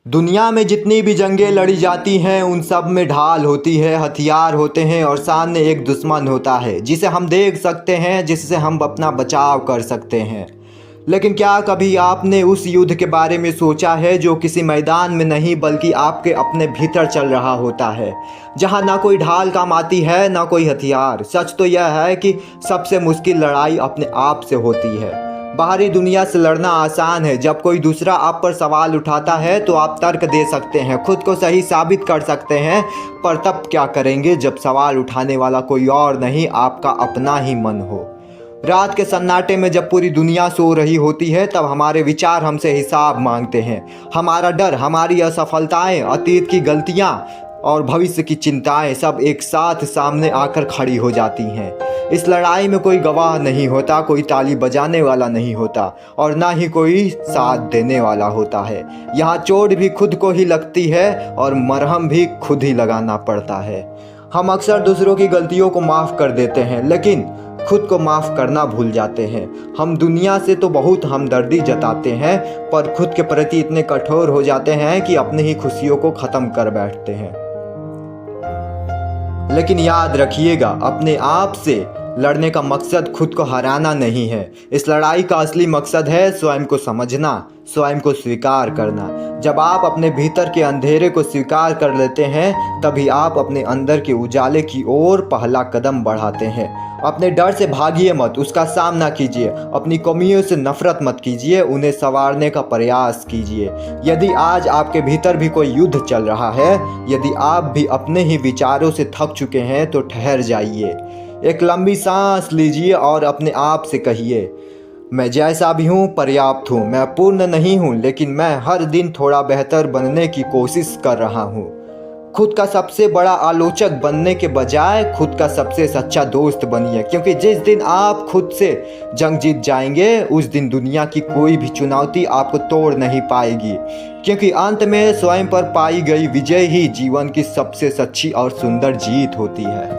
दुनिया में जितनी भी जंगें लड़ी जाती हैं उन सब में ढाल होती है, हथियार होते हैं और सामने एक दुश्मन होता है जिसे हम देख सकते हैं, जिससे हम अपना बचाव कर सकते हैं। लेकिन क्या कभी आपने उस युद्ध के बारे में सोचा है जो किसी मैदान में नहीं बल्कि आपके अपने भीतर चल रहा होता है, जहां ना कोई ढाल काम आती है ना कोई हथियार। सच तो यह है कि सबसे मुश्किल लड़ाई अपने आप से होती है। बाहरी दुनिया से लड़ना आसान है। जब कोई दूसरा आप पर सवाल उठाता है तो आप तर्क दे सकते हैं, खुद को सही साबित कर सकते हैं। पर तब क्या करेंगे जब सवाल उठाने वाला कोई और नहीं, आपका अपना ही मन हो। रात के सन्नाटे में जब पूरी दुनिया सो रही होती है तब हमारे विचार हमसे हिसाब मांगते हैं। हमारा डर, हमारी असफलताएं, अतीत की गलतियां और भविष्य की चिंताएं सब एक साथ सामने आकर खड़ी हो जाती हैं। इस लड़ाई में कोई गवाह नहीं होता, कोई ताली बजाने वाला नहीं होता और ना ही कोई साथ देने वाला होता है। यहाँ चोट भी खुद को ही लगती है और मरहम भी खुद ही लगाना पड़ता है। हम अक्सर दूसरों की गलतियों को माफ़ कर देते हैं लेकिन खुद को माफ़ करना भूल जाते हैं। हम दुनिया से तो बहुत हमदर्दी जताते हैं पर खुद के प्रति इतने कठोर हो जाते हैं कि अपनी ही खुशियों को ख़त्म कर बैठते हैं। लेकिन याद रखिएगा, अपने आप से लड़ने का मकसद खुद को हराना नहीं है। इस लड़ाई का असली मकसद है स्वयं को समझना, स्वयं को स्वीकार करना। जब आप अपने भीतर के अंधेरे को स्वीकार कर लेते हैं तभी आप अपने अंदर के उजाले की ओर पहला कदम बढ़ाते हैं। अपने डर से भागिए मत, उसका सामना कीजिए। अपनी कमियों से नफरत मत कीजिए, उन्हें संवारने का प्रयास कीजिए। यदि आज आपके भीतर भी कोई युद्ध चल रहा है, यदि आप भी अपने ही विचारों से थक चुके हैं तो ठहर जाइए, एक लंबी सांस लीजिए और अपने आप से कहिए, मैं जैसा भी हूँ पर्याप्त हूँ। मैं पूर्ण नहीं हूँ लेकिन मैं हर दिन थोड़ा बेहतर बनने की कोशिश कर रहा हूँ। खुद का सबसे बड़ा आलोचक बनने के बजाय खुद का सबसे सच्चा दोस्त बनिए, क्योंकि जिस दिन आप खुद से जंग जीत जाएंगे उस दिन दुनिया की कोई भी चुनौती आपको तोड़ नहीं पाएगी, क्योंकि अंत में स्वयं पर पाई गई विजय ही जीवन की सबसे सच्ची और सुंदर जीत होती है।